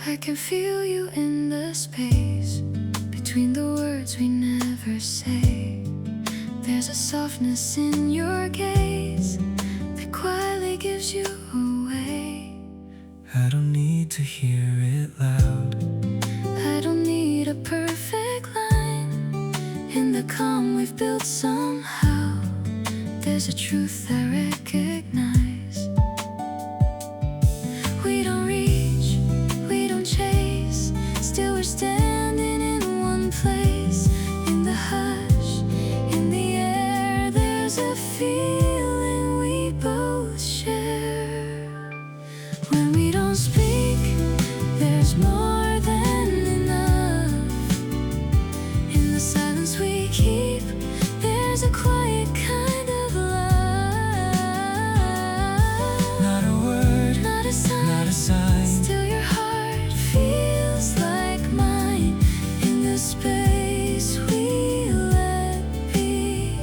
I can feel you in the space between the words we never say. There's a softness in your gaze that quietly gives you away. I don't need to hear it loud. I don't need a perfect line. In the calm we've built somehow, there's a truth I recognize. We don't reach, we don't chase, still we're standing in one place. In the hush, in the air, there's a feeling we both share. When we don't speak, there's more than enough. In the silence we keep, there's a quiet kind of love. Not a word, Not a sign, not a sign. still your heart feels like mine. In the space we let be,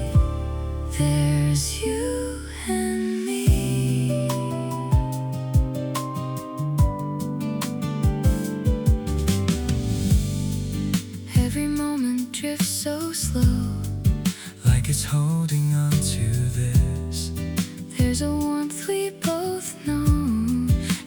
there's you and me. Every moment drifts so slow, Like it's holding on to this. there's a warmth we both know.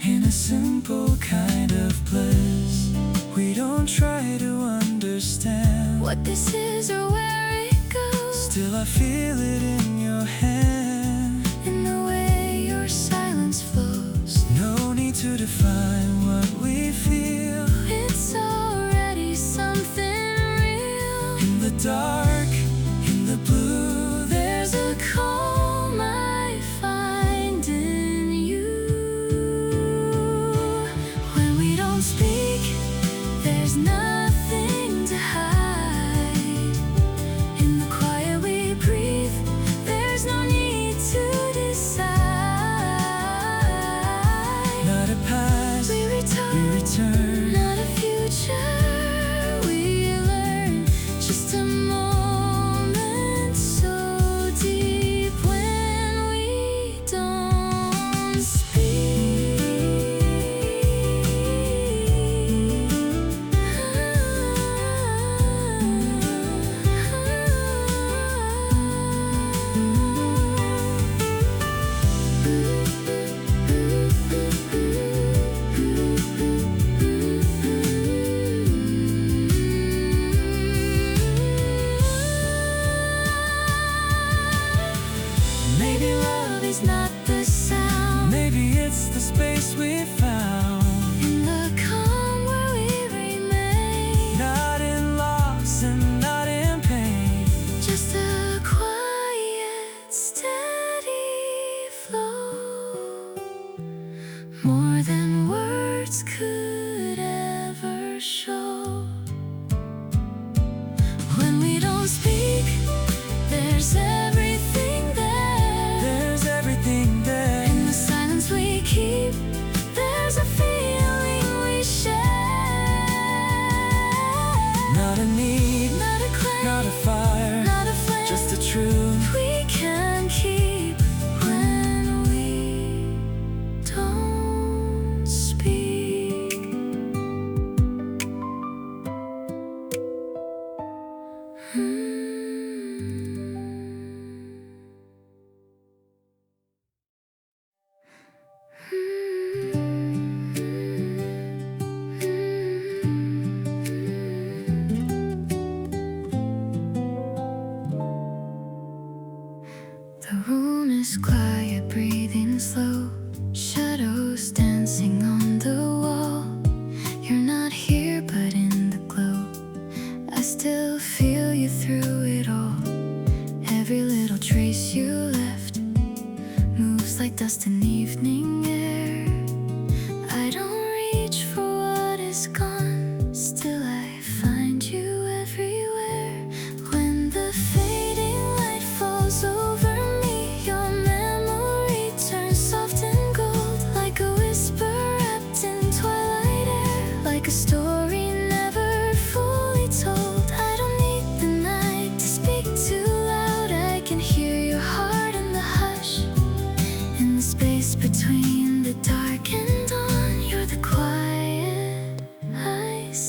In a simple kind of bliss. We don't try to understand. What this is or where it goes, Still I feel it in your hand. in the way your silence flows. No need to define what we feel. It's already something real. In the dark, in the blue, There's a calm I find in you. When we don't speak, there's nothing to hide. In the quiet we breathe, there's no need to decide. not a past, We we return. not a future we learn, just a moment so deep when we don't speak. Maybe love is not the sound. Maybe it's the space we found. In the calm where we remain, Not in loss and not in pain. just a quiet, steady flow. More than words could ever show. When we don't speak, there's everything there. There's everything there. In the silence we keep, there's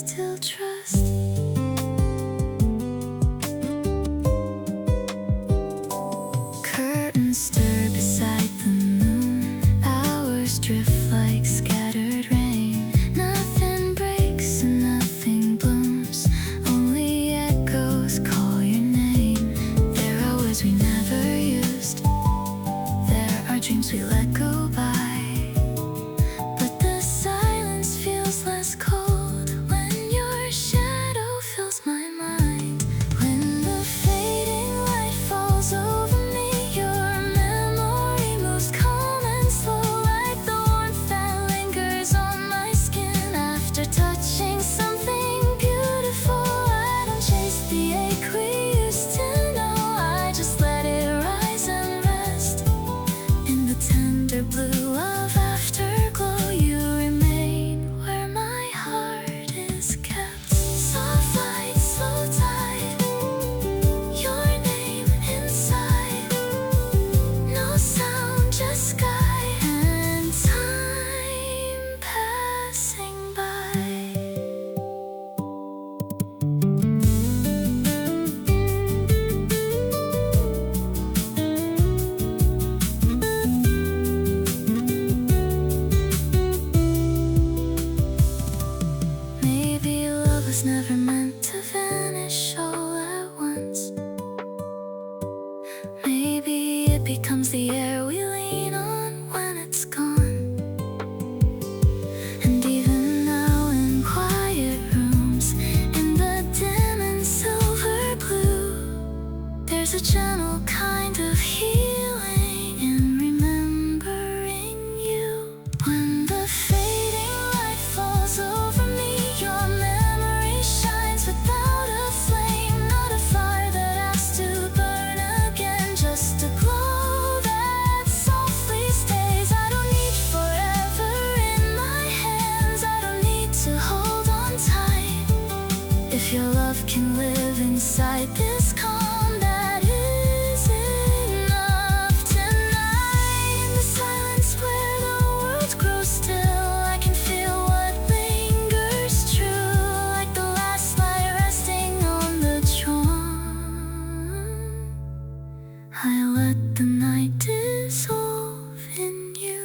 still trust. Curtains stir beside the moon, hours drift like scattered rain. Nothing breaks and nothing blooms, only echoes call your name. There are words we never used, there are dreams we let go by, but the silence feels less cold when your shadow fills my mind. When the fading light falls over me, your memory moves calm and slow, like the warmth that lingers on my skin after touching something beautiful. I don't chase the ache we used to know, I just let it rise and rest in the tender blue of afterglow. You remain where my heart is kept. Soft light, slow tide, your name inside. No sound, just sky and time passing by. Maybe love was never meant to vanish all at once. Maybe it becomes the air we lean on when it's gone. And even now in quiet rooms, in the dim and silver blue, there's a gentle kind of healing in remembering you. When the fading light falls over me, your memory shines without a flame, not a fire that has to burn again, just a glow that softly stays. I don't need forever in my hands, I don't need to hold on tight. If your love can live inside this calm, that is enough tonight. In the silence where the world grows still, I can feel what lingers true, like the last light resting on the dawn. I let the night dissolve in you.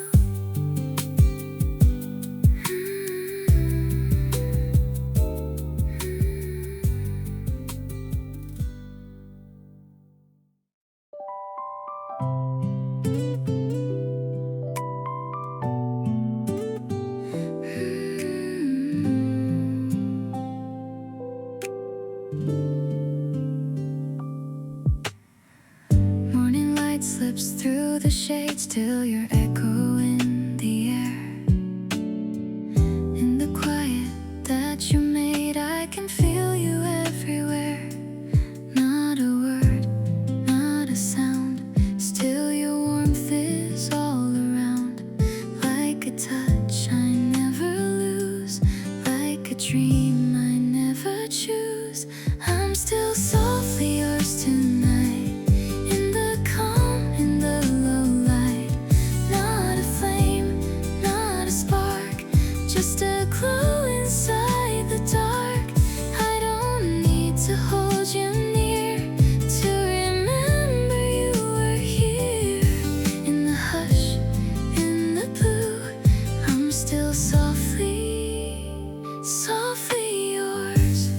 Morning light slips through the shades till your echo in the air. In the quiet that you made, I can feel you everywhere. Not a word, not a sound, still your warmth is all around. Like a touch I never lose, like a dream I never choose. I'm still softly yours tonight, in the calm, in the low light. Not a flame, not a spark, just a glow inside the dark. I don't need to hold you near to remember you were here. In the hush, in the blue, I'm still softly, softly yours.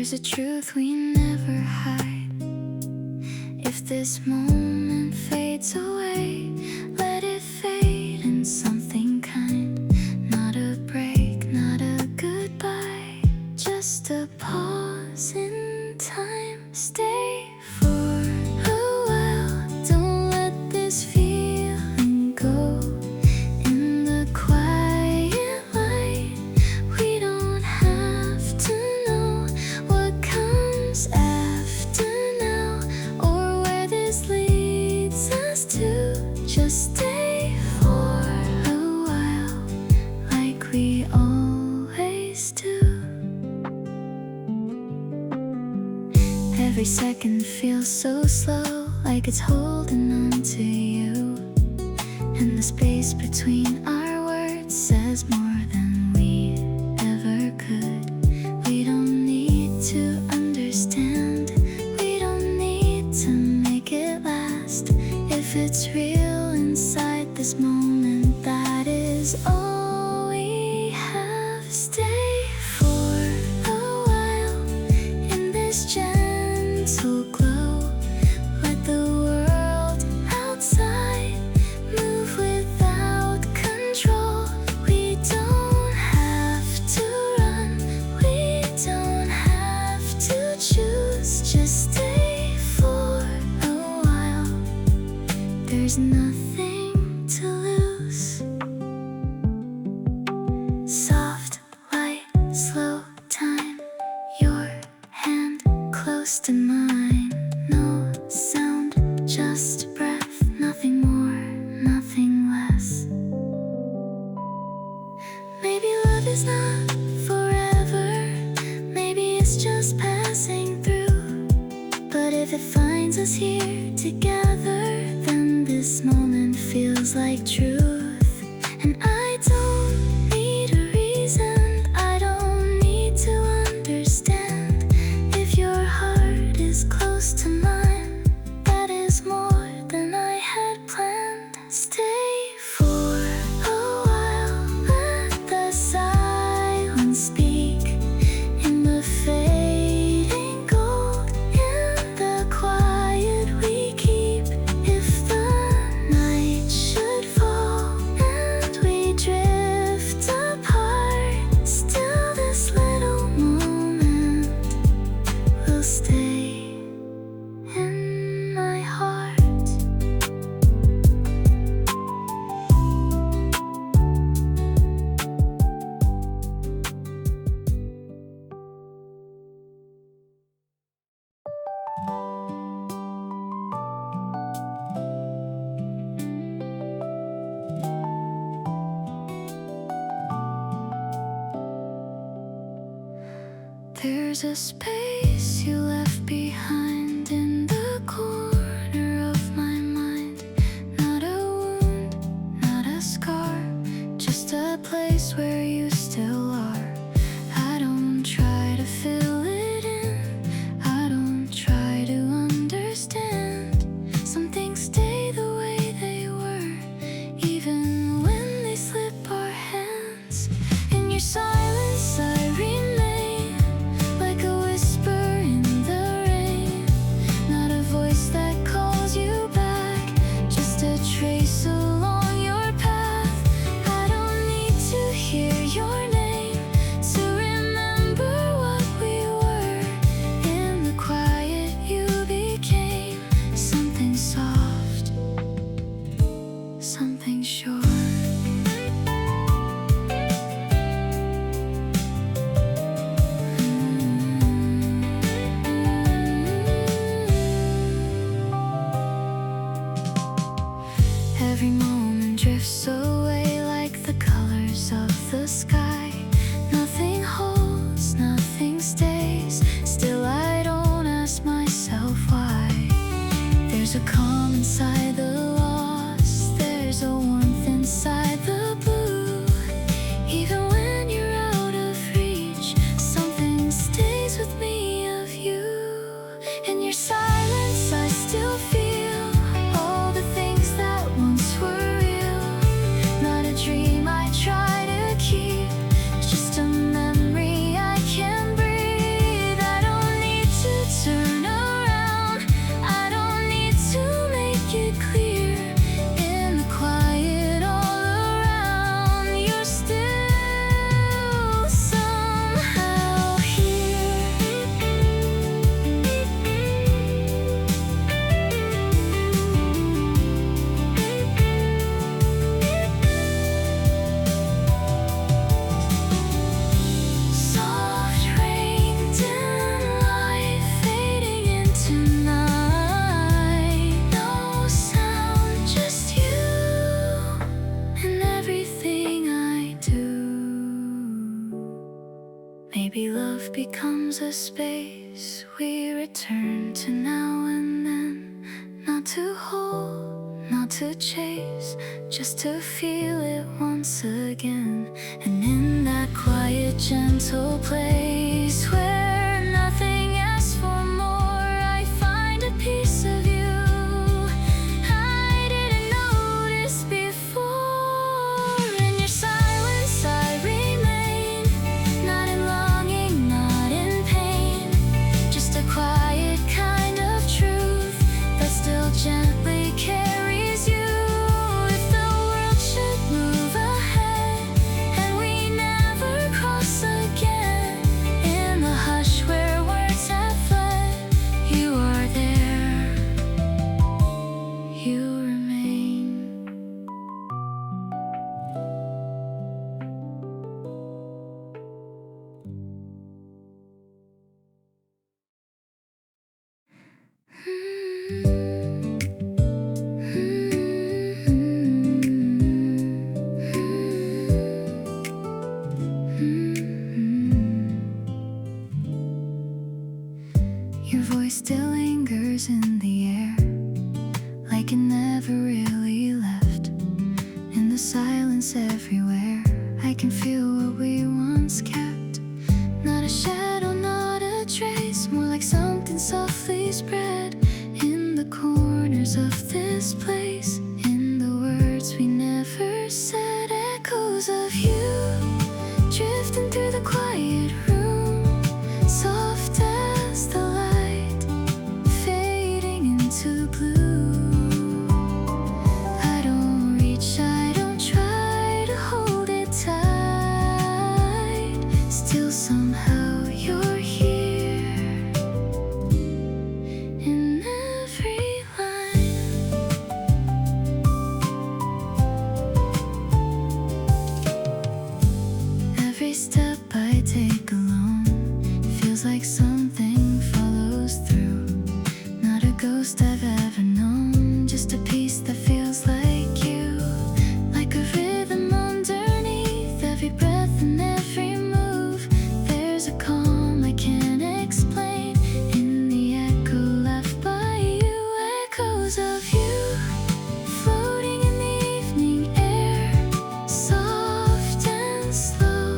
There's a truth we never hide. If this moment fades away, let it fade in something kind. Not a break, not a goodbye, just a pause in time. Stay for a while, don't let this feeling go. In the quiet light, we don't have to know what comes after now, or where this leads us to. Just stay for a while, like we always do. Every second feels so slow, like it's holding on to you. And the space between our words says more than we ever could. We don't need to understand, we don't need to make it last. If it's real inside this moment, that is all we have. Stay for a while in this gentle glow. Let the world outside move without control. We don't have to run, we don't have to choose. Just stay for a while, there's nothing to lose. Soft light, slow time, your hand close to mine. No sound, just breath, nothing more, nothing less. Maybe love is not forever, maybe it's just passing through. But if it finds us here together, then this moment feels like truth. And I don't need a reason, I don't need to understand. If your heart is close to mine, that is more than I had planned. Stay for a while, let the silence speak. In the fading gold, in the quiet we keep. If the night should fall and we drift apart, still this little moment will stay in my heart. There's a space you left behind in the corner of my mind. Not a wound, not a scar, just a place where you still are. I don't try to fill it in, I don't try to understand. Some things stay the way they were, even when they slip our hands. In your silence I remain, like a whisper in the rain. Not a voice that calls you back, just a trace along your path. I don't need to hear your name to remember what we were. In the quiet you became something soft, something sure. Every moment drifts away like the colors of the sky. Nothing holds, nothing stays. Still I don't ask myself why. There's a calm inside the loss, there's a warmth inside the blue. Even when you're out of reach, something stays with me of you. In your silence I still feel all the things that once were real. Maybe love becomes a space we return to now and then. Not to hold, not to chase, just to feel it once again. And in that quiet, gentle place where nothing asks for more, I find a piece of you I didn't notice before. In your silence I remain, not in longing, not in pain, just a quiet kind of truth that still gently carries you. If the world should move ahead and we never cross again, in the hush where words have fled, you are there, you remain. Your voice still lingers in the air, like it never really left. In the silence everywhere, I can feel what we once kept. Not a shadow, not a trace, more like something softly spread in the corners of this place. In the words we never said, echoes of you drifting through the quiet room, soft as the light fading into blue. I don't reach, I don't try to hold it tight, still somehow you're here in every line. Every step I take alone feels like something follows through. Not a ghost I've ever known, just a piece that feels like you. Like a rhythm underneath every breath and every move, there's a calm I can't explain in the echo left by you. Echoes of you floating in the evening air, soft and slow,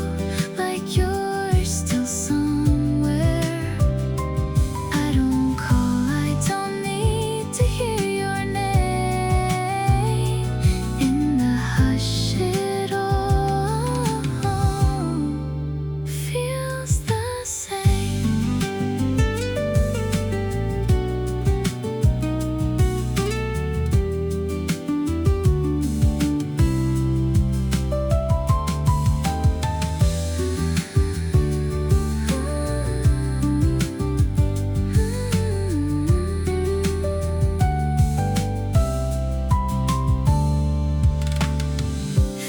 like you're still somewhere. I don't call, I don't need to hear your name. In the hush it all feels the same.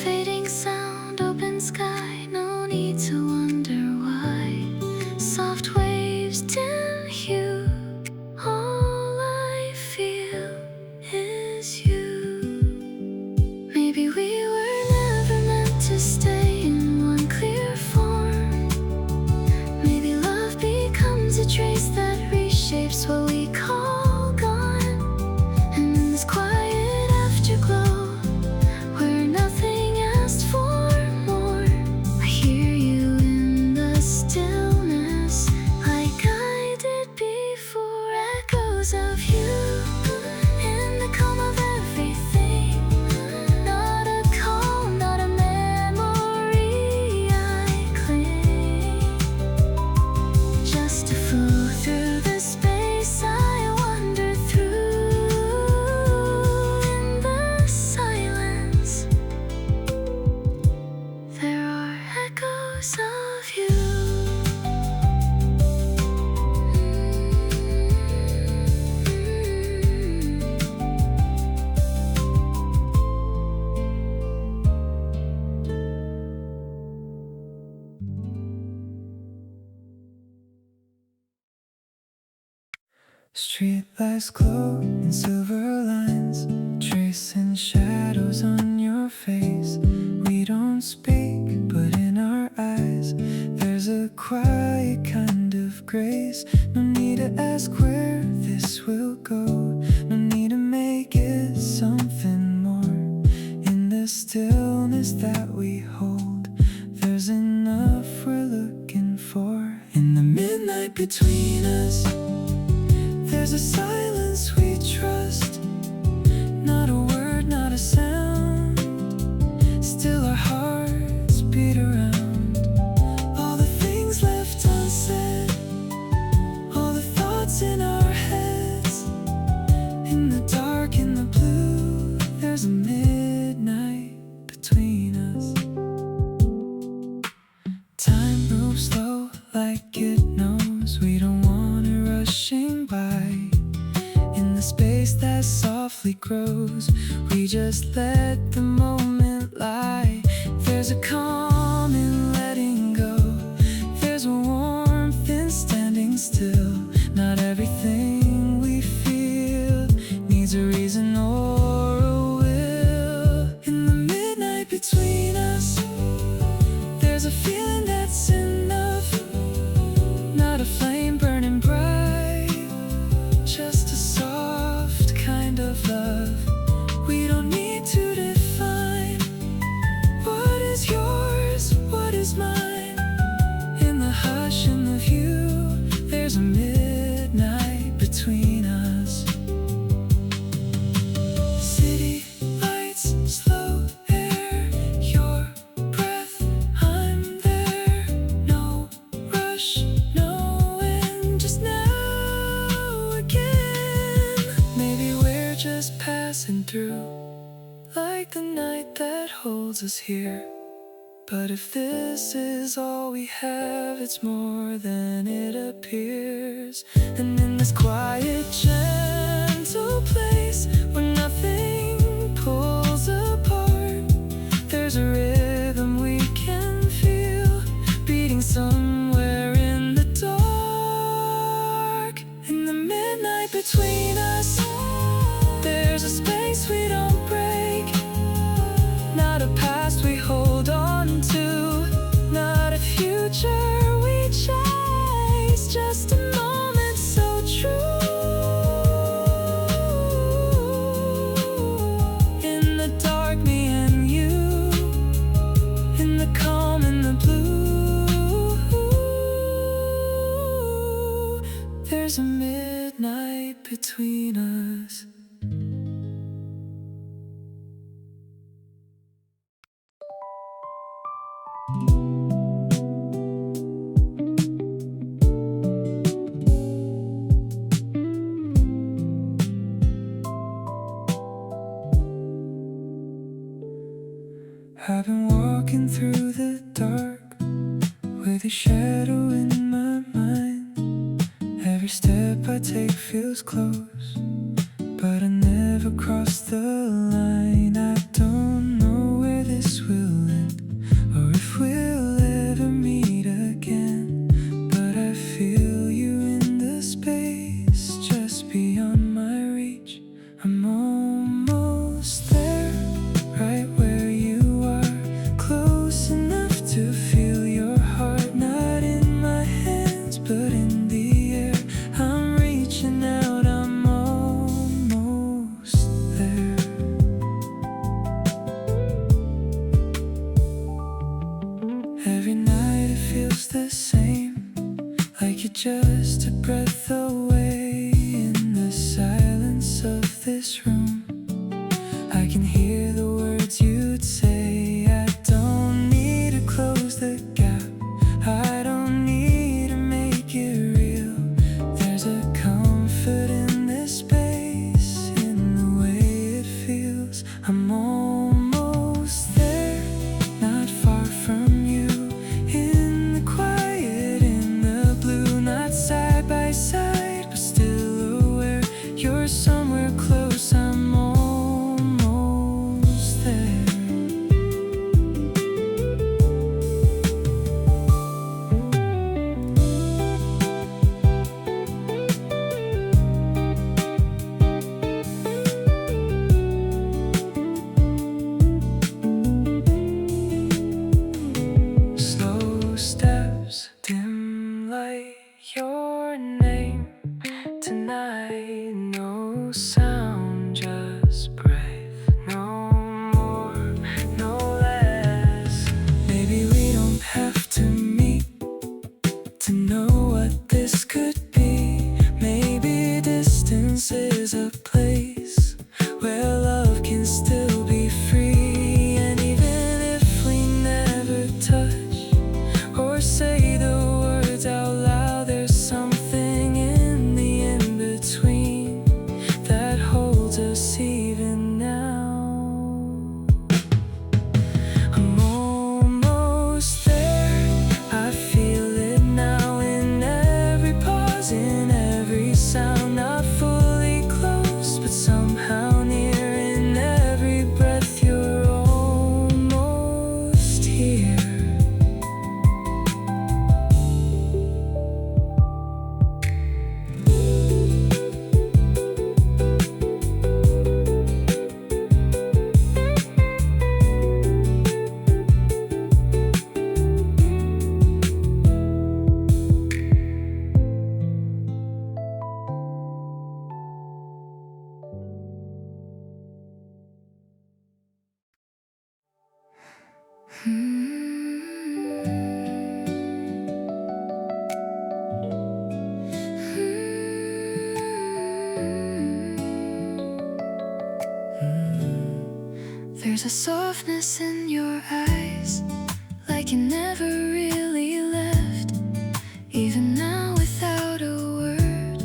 Fading sound, open sky, no need to wonder why. Soft waves, dim hue, all I feel is you. Maybe we were never meant to stay in one clear form. Maybe love becomes a trace that reshapes what we call gone. And in this quiet afterglow, where nothing asked for more, I hear you in the stillness, like I did before. Echoes of you in the calm of everything. Not a call, not a memory I cling, just to flow through the space I wander through. In the silence, there are echoes of you. Street lights glow in silver lines, tracing shadows on your face. We don't speak, but in our eyes there's There's a quiet kind of grace. No need to ask where this will go. No need to make it something more. In the stillness that we hold, there's enough we're looking for. In the midnight between us, there's a silence we trust. Not a word, not a sound. Still our hearts beat around. All the things left unsaid, all the thoughts in our heads. In the dark, in the blue, there's a midnight between us. Time moves slow like it knows we don't want it rushing by. In the space that softly grows, we just let the moment lie. There's a calm in letting go. There's a warmth in standing still. Not everything we feel needs a reason or a will. In the midnight between us, there's a feeling that's enough. Not a flame burning bright, just a soft kind of love. We don't need to define what is yours, what is mine. In the hush, in the view, there's a midnight between us. City lights, slow air, your breath, I'm there. No rush, no end, just now again. Maybe we're just passing through, like the night that holds us here. But if this is all we have, it's more than it appears. And in this quiet, gentle place where nothing pulls apart, there's a rhythm we can feel beating somewhere in the dark. In the midnight between us, there's a space we don't break. Not a past we hold on to, not a future we chase. Just a moment so true. In the dark, me and you. In the calm, in the blue, there's a midnight between us. I've been walking through the dark with a shadow in my mind. Every step I take feels close, but I never cross the line. I don't know where this will end, or if we'll ever meet again. But I feel you in the space just beyond my reach. I'm almost there, right where you are, close enough to feel your heart. Not in my hands, but in the air. I'm reaching out, I'm almost there. There's a softness in your eyes, like you never really left. Even now without a word,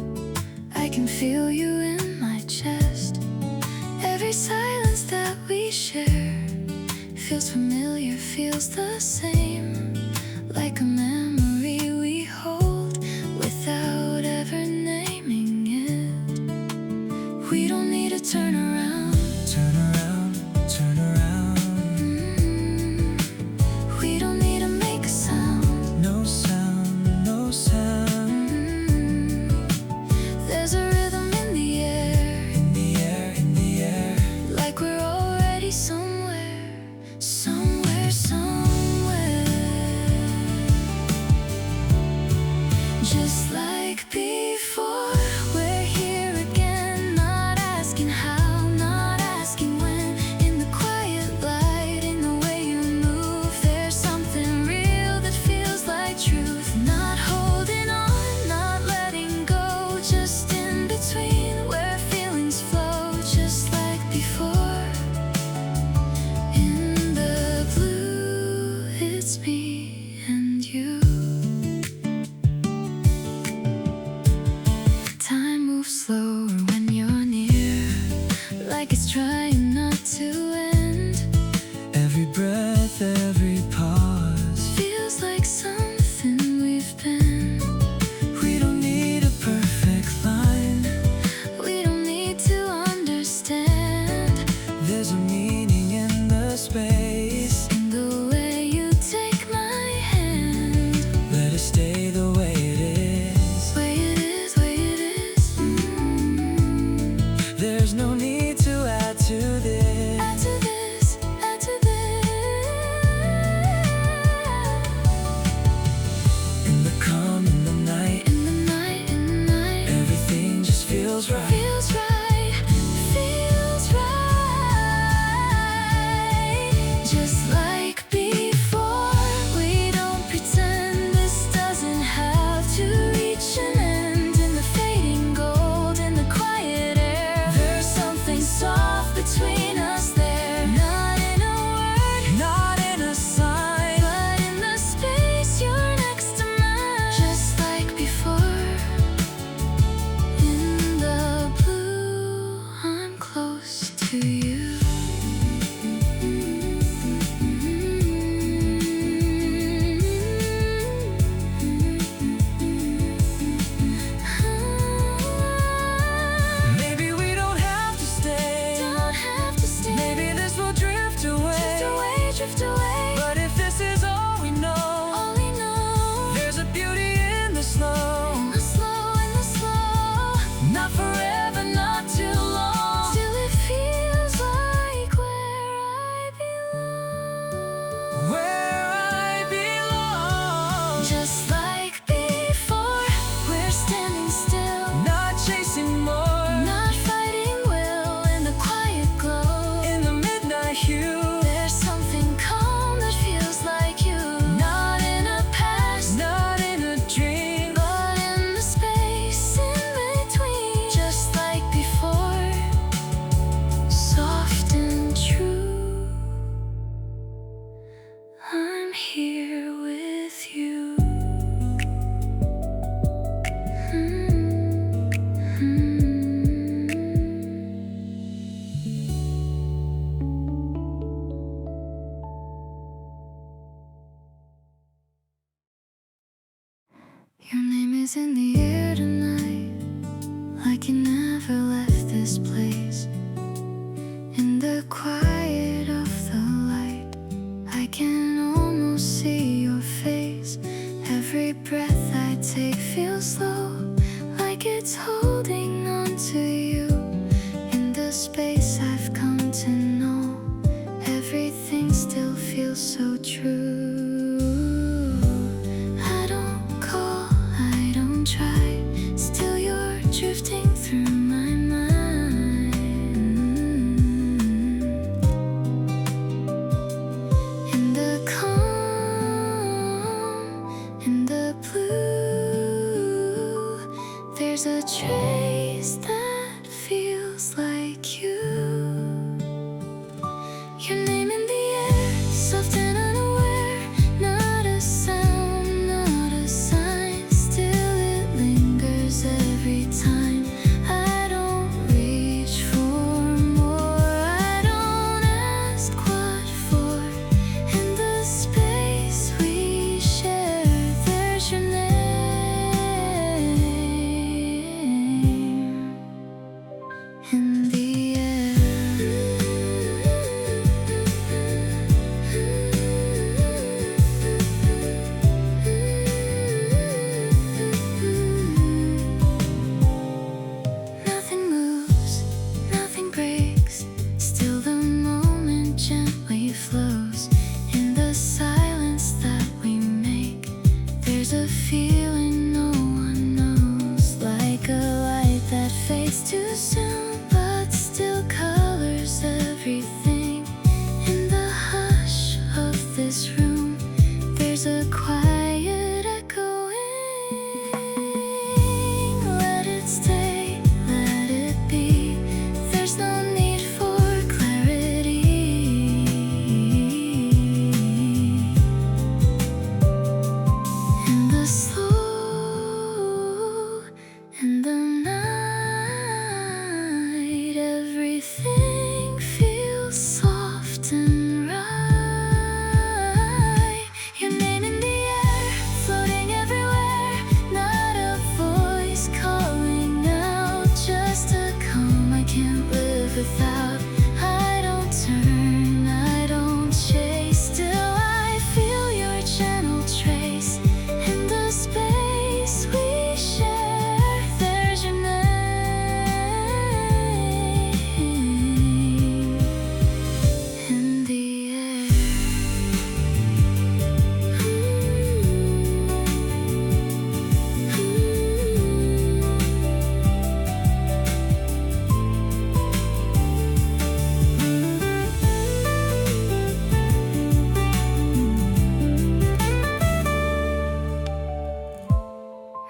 I can feel you in my chest. Every silence that we share feels familiar, feels the same, like a memory we hold without ever naming it. We don't need to turn around, Turn around, turn around. We don't need to make a sound. No sound, no sound. There's a rhythm in the air, In the air, in the air. like we're already somewhere, somewhere, somewhere. Just like before, we're here again, not asking how, not asking when. In the quiet light, in the way you move, there's something real that feels like truth. Not holding on, not letting go, just in between where feelings flow, just like before. In the blue, it's me and you. Time moves slower when you're near, like it's trying not to end. Every breath, every pause. Feels like something we've been. We don't need a perfect line. We don't need to understand. There's a meaning in the space. In the way you take my hand, Let it stay the way it is. way it is, way it is. There's no need to add to this. Add to this, add to this. In the calm, in the night, In the night, in the night, everything just feels right. feels right, feels right. Just like before, we don't pretend this doesn't have to reach an end. In the fading gold, in the quiet air, there's something soft between us there. Not in a word, Not in a sign. but in the space you're next to mine. Just like before, in the blue, I'm close to you. Maybe we don't have to stay. Don't have to stay. Maybe this will drift away. Drift away, drift away. But if this is all we know, All we know, there's a beauty in the slow. in the slow, in the slow. Not forever, not too long. Till it feels like where I belong. Where I belong. Just like before, we're standing still, Not chasing more. not fighting will. In the quiet glow, In the midnight hue. there's something calm that feels like you. Not in a past, Not in a dream. but in the space in between. Just like before, soft and true, I'm here with you. Your name is in the air tonight, like you never left this place. In the quiet of the light, I can almost see your face. Every breath I take feels slow, like it's holding on to you. In the space I've come to know, everything still feels so true. I don't call, I don't try, still you're drifting through my mind. In the calm, in the blue, there's a trace that feels like you. flows. In the silence that we make, there's a feeling no one knows, like a light that fades too soon but still colors everything. In the hush of this room, there's a quiet echoing. Let it stay, let it be. There's no need for clarity. In the slow, in the night, everything feels soft and right. Your name in the air, floating everywhere. Not a voice calling out, just a calm I can't live without. I don't turn, I don't chase. Still I feel your gentle trace. In the space we share, there's your name in the air.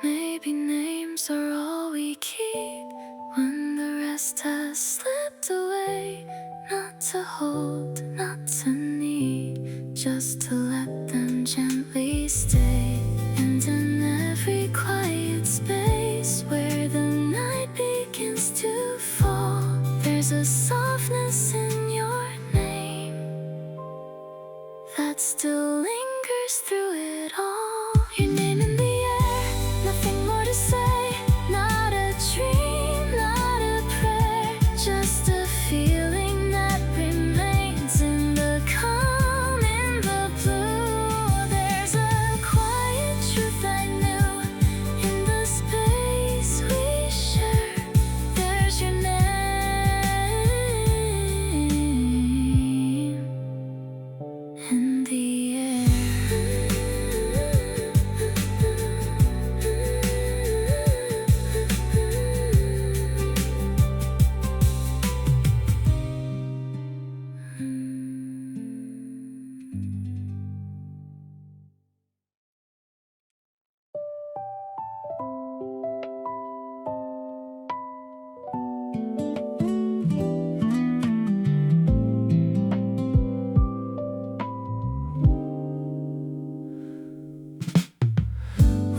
Maybe names are all we keep when the rest has slipped away. Not to hold, not to need, just to let them gently stay. And in every quiet space where the night begins to fall, there's a softness in your name that still lingers through it all. Your name in the air, nothing more to say. Not a dream, not a prayer, just a feeling that remains. In the calm, in the blue, there's a quiet truth I knew. In the space we share, there's your name in the air.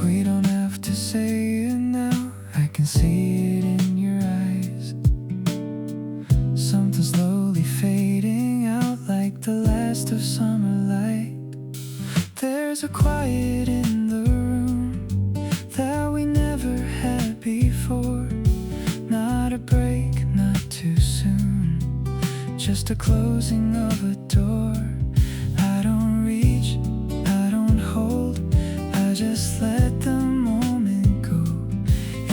We don't have to say it now, I can see it in your eyes. Something slowly fading out like the last of summer light. There's a quiet in the room that we never had before. Not a break, not too soon, just a closing of a door. I don't reach, I don't hold, I just let the moment go.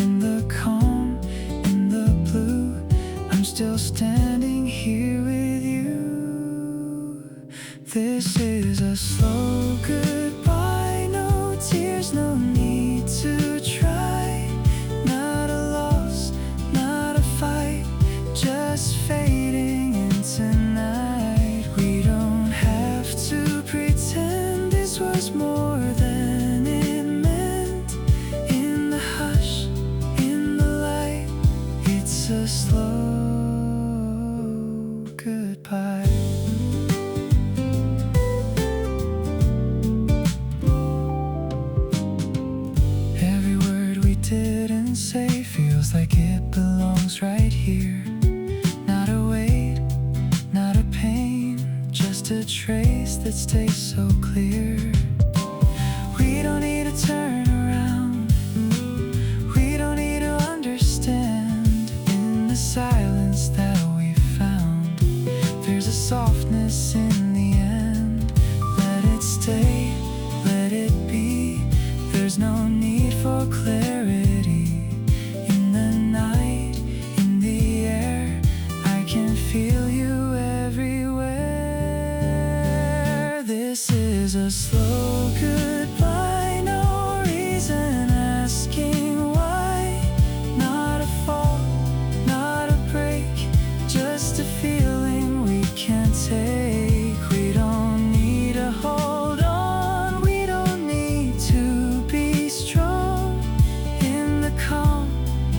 In the calm, in the blue, I'm still standing here with you. This is a slow goodbye, no tears, no need to try. Not a loss, not a fight, just fading into night. We don't have to pretend this was more than it meant. In the hush, in the light, it's a slow goodbye. Every word we didn't say feels like it belongs right here. Not a weight, not a pain, just a trace that stays so clear. We don't need to turn around, we don't need to understand. In the silence that we found, there's a softness in the end. Let it stay, let it be. There's no need for clarity. In the night, in the air, I can feel you everywhere. is a slow goodbye, no reason asking why. Not a fall, not a break, just a feeling we can't take. We don't need to hold on, we don't need to be strong. In the calm,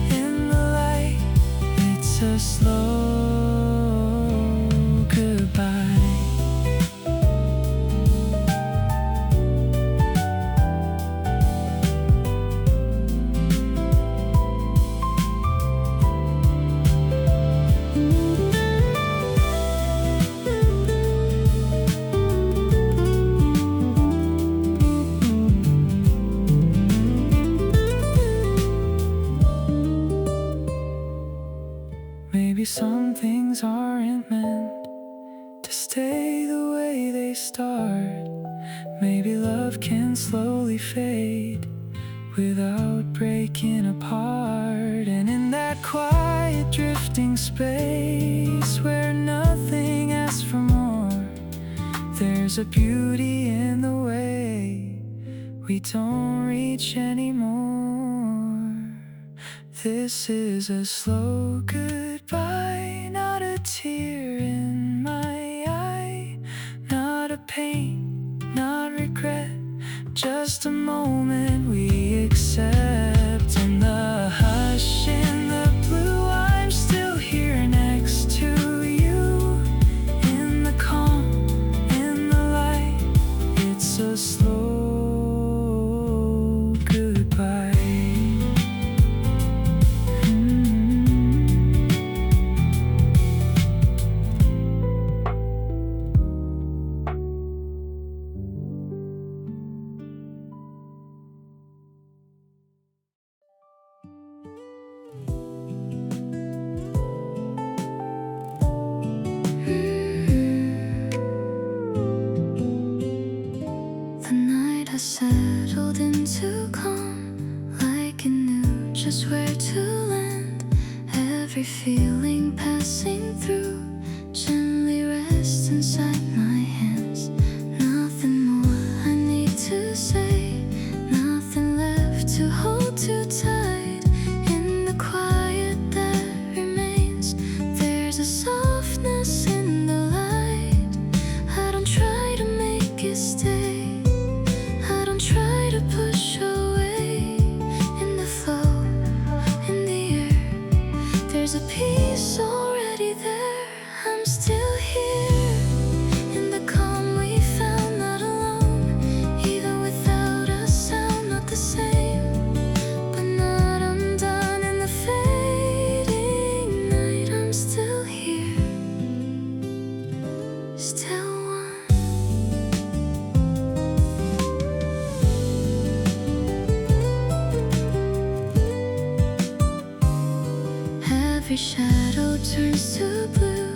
in the light, it's a slow goodbye. Maybe some things aren't meant to stay the way they start. Maybe love can slowly fade without breaking apart. And in that quiet drifting space where nothing asks for more, there's a beauty in the way we don't reach anymore. This is a slow goodbye, not a tear in my eye, not a pain, not regret, just a moment we accept. In the hush, in the blue, I'm still here next to you. In the calm, in the light, it's a slow goodbye. The night has settled into calm, like it knew just where to land. Every feeling passing through gently rests inside my hands. Nothing more I need to say, nothing left to hold too tight. In the quiet that remains, there's a softness in the light. I don't try to make it stay, I don't try to push away. In the flow, in the air, there's a peace already there. I'm still here. In the calm we found, not alone, even without a sound, not the same, but not undone. In the fading night, I'm still here, still one. Every shadow turns to blue,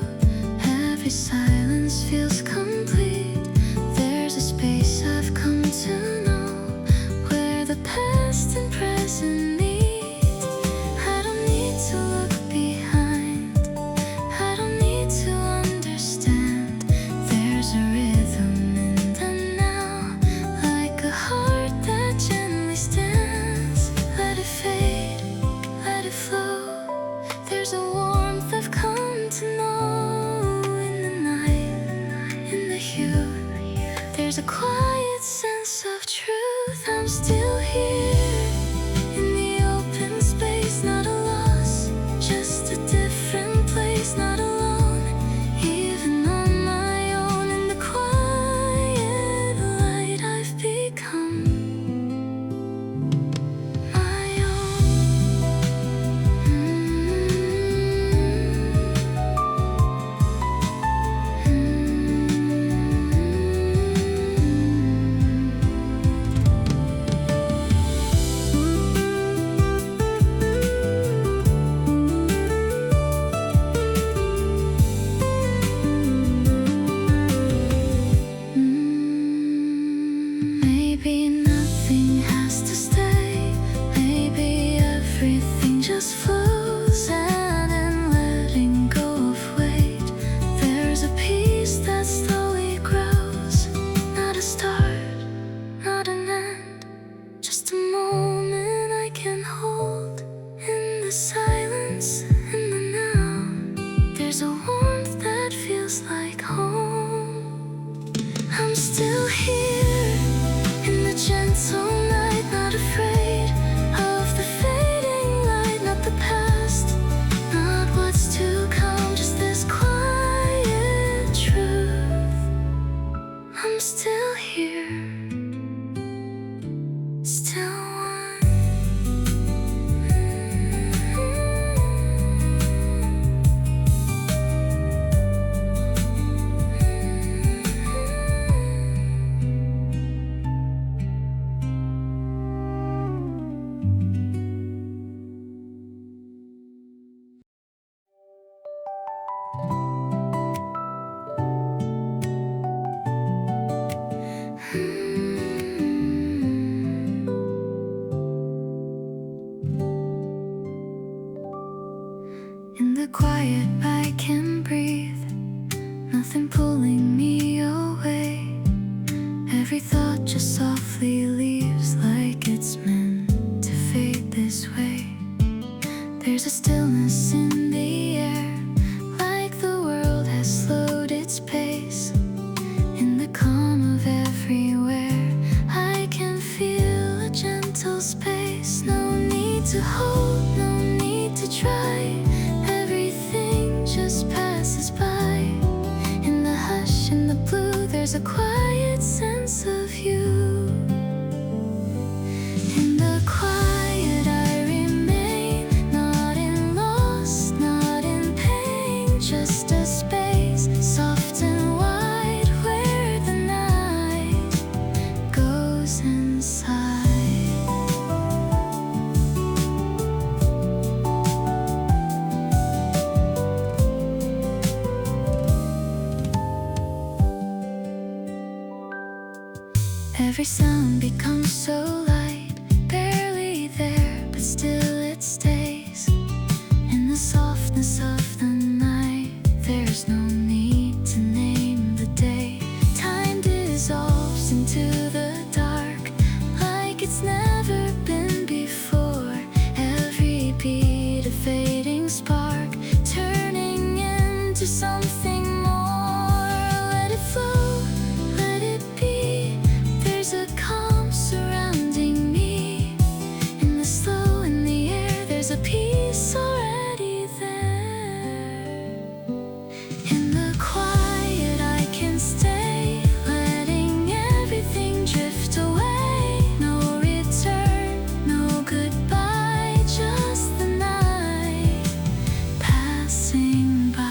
every silence feels complete. There's a space I've come to know, where the past and present meet. I don't need to look behind, I don't need to understand. There's a rhythm in the now, like a heart that gently stands. Let it fade, let it flow. There's a warmth I've come to know. In the night, in the hue, there's a quiet sense of truth. I'm still here, in the open space, not a loss, just a different place, not alone, even on my own. In the quiet light, I've become my own. I'm still here in the gentle night, not afraid of the fading light, not the past, not what's to come, just this quiet truth. I'm still here, still one. In the quiet I can breathe, nothing pulling me away. Every thought just softly leaves like it's meant to fade this way. There's a stillness in the air, like the world has slowed its pace. In the calm of everywhere, I can feel a gentle space. No need to hold, no need to try. Everything just passes by. In the hush, in the blue, there's a quiet sense of you. In the quiet I remain, not in loss, not in pain, just a space, soft and wide, where the night goes inside. Every sound becomes so light, barely there, but still it stays. In the softness of the night, there's no need to name the day. Time dissolves into the dark, like it's never been before. Every beat a fading spark, turning into something more. Let it flow, let it be. There's a calm surrounding me. In the slow, in the air, there's a peace already there. In the quiet I can stay, letting everything drift away. No return, no goodbye, just the night passing by.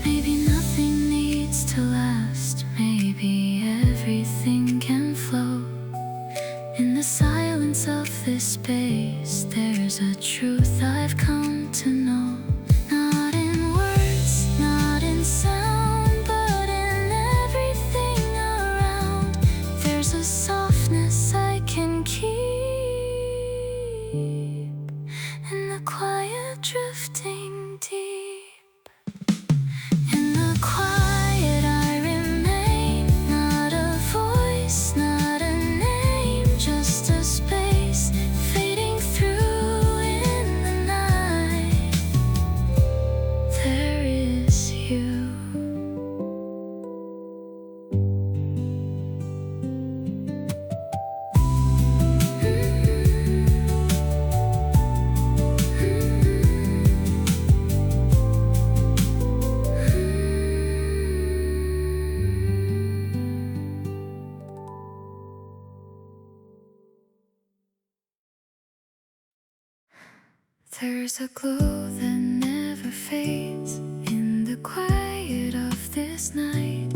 Maybe nothing needs to last, maybe everything can flow. In the silence of this space, there's a truth I've come to know. Not in words, not in sound, but in everything around. There's a softness I can keep. In the quiet drifting deep. In the quiet I remain, not a voice, not a name, just a space fading through in the night. There is you. There's a glow that never fades in the quiet of this night.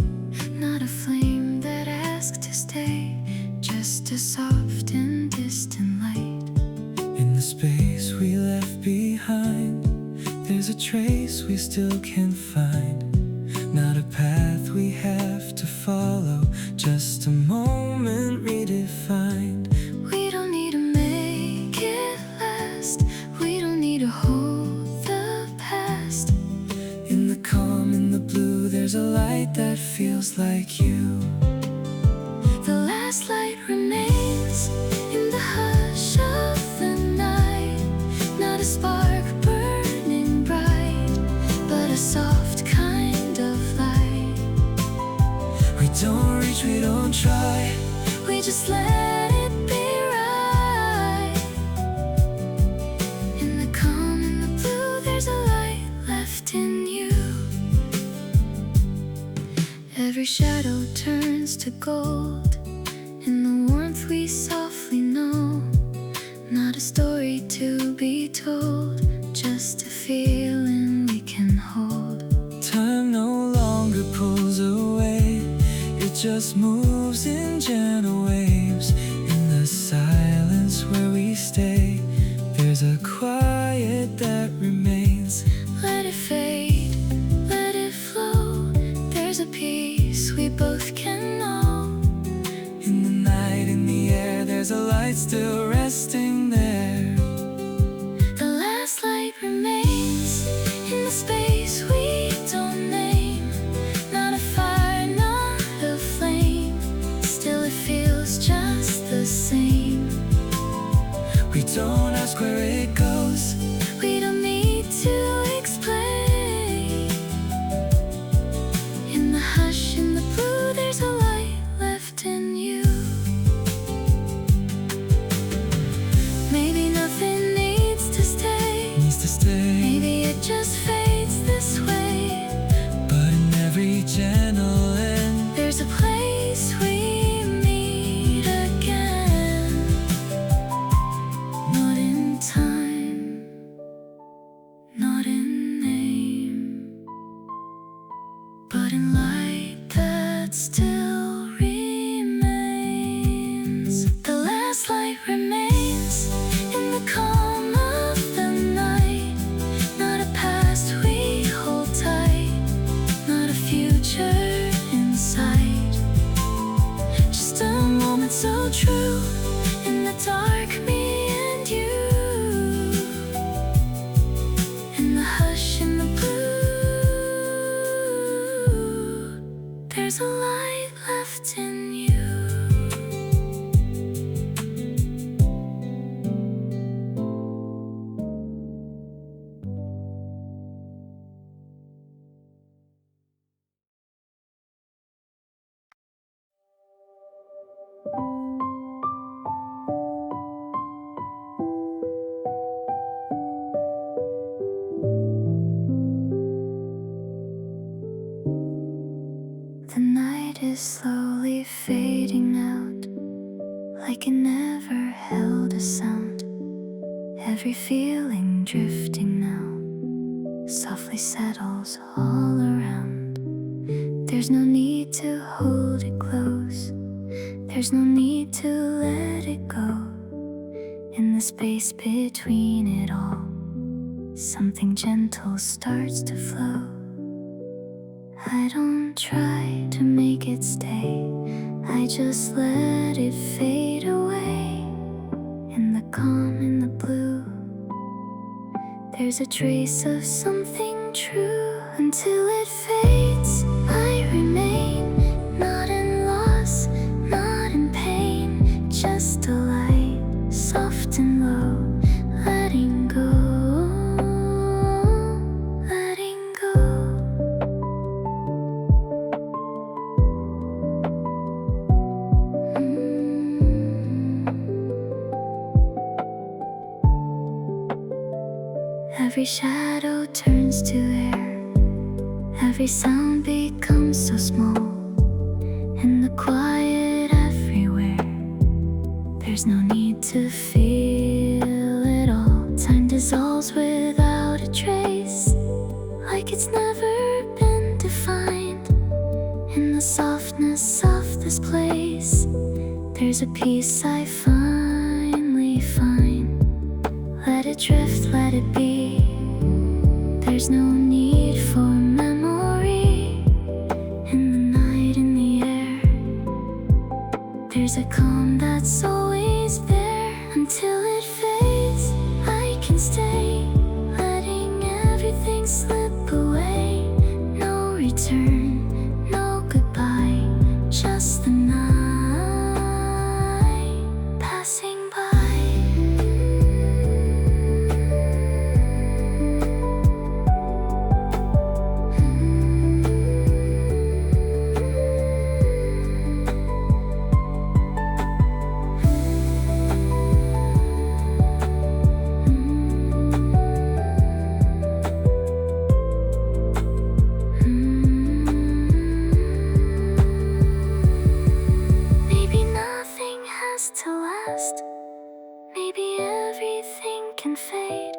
Not a flame that asks to stay, just a soft and distant light. In the space we left behind, there's a trace we still can find. Not a path we have to follow, just a moment redefined. We don't need a feels like you. The last light remains in the hush of the night. Not a spark burning bright, but a soft kind of light. We don't reach, we don't try. We just let it be right. In the calm, in the blue, there's a light left in you. Every shadow turns to gold. In the warmth we softly know. Not a story to be told, just a feeling we can hold. Time no longer pulls away. It just moves in gentle waves. In the silence where we stay, there's a quiet that remains. Let it fade, let it flow. There's a peace we both can know. In the night, in the air, there's a light still resting there. The last light remains in the space we don't name. Not a fire, not a flame. Still it feels just the same. We don't ask where it goes. We don't need to explain. In the hush, in the blue, there's a light left in you. Maybe nothing needs to stay. Maybe it just fades this way. But in every gentle end, There's a place we meet again. Not in time, not in name, but in light that still remains. The last light remains in the calm of the night. Not a past we hold tight, not a future in sight. Just a moment so true in the dark, me and you. In the hush, in the blue, there's a light left in you. The night is slowly fading out, like it never held a sound. Every feeling drifting now softly settles all around. There's no need to hold it close. There's no need to let it go. In the space between it all, something gentle starts to flow. I don't try to make it stay. I just let it fade away. In the calm, in the blue, there's a trace of something true. Until it fades, I remain. Not in loss, not in pain. Just a light, soft and low. Letting go, letting go. Every shadow turns to air. Every sound becomes so small. In the quiet everywhere, there's no need to feel it all. Time dissolves without a trace, like it's never been defined. In the softness of this place, there's a peace I finally find. Let it drift, let it be. There's no need for memory. In the night, in the air, there's a calm that's always there. Until it fades, I can stay, letting everything slip away. No return, no goodbye. maybe everything can fade,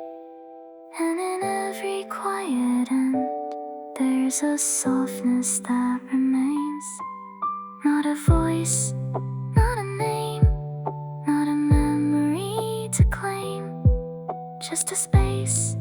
and in every quiet end, there's a softness that remains. Not a voice, not a name, not a memory to claim, just a space